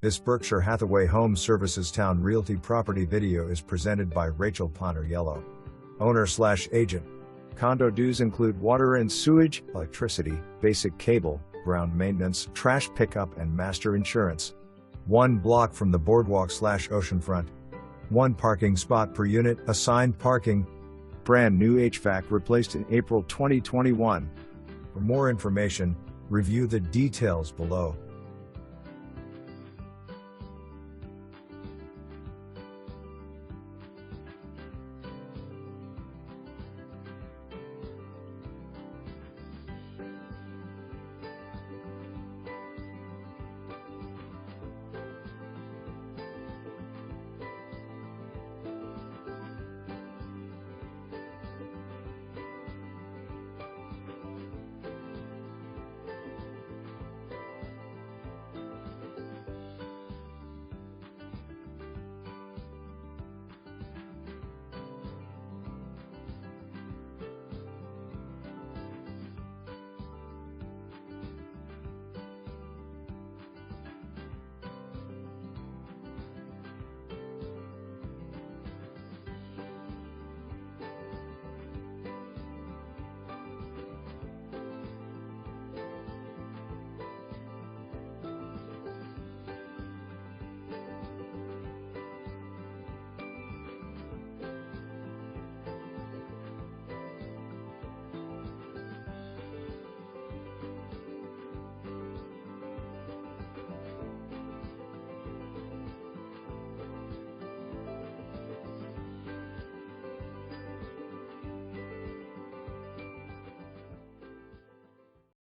This Berkshire Hathaway Home Services Towne Realty property video is presented by Rachael Panariello, owner/agent. Condo dues include water and sewage, electricity, basic cable, ground maintenance, trash pickup and master insurance. 1 block from the boardwalk/oceanfront. 1 parking spot per unit, assigned parking. Brand new HVAC replaced in April 2021. For more information, review the details below.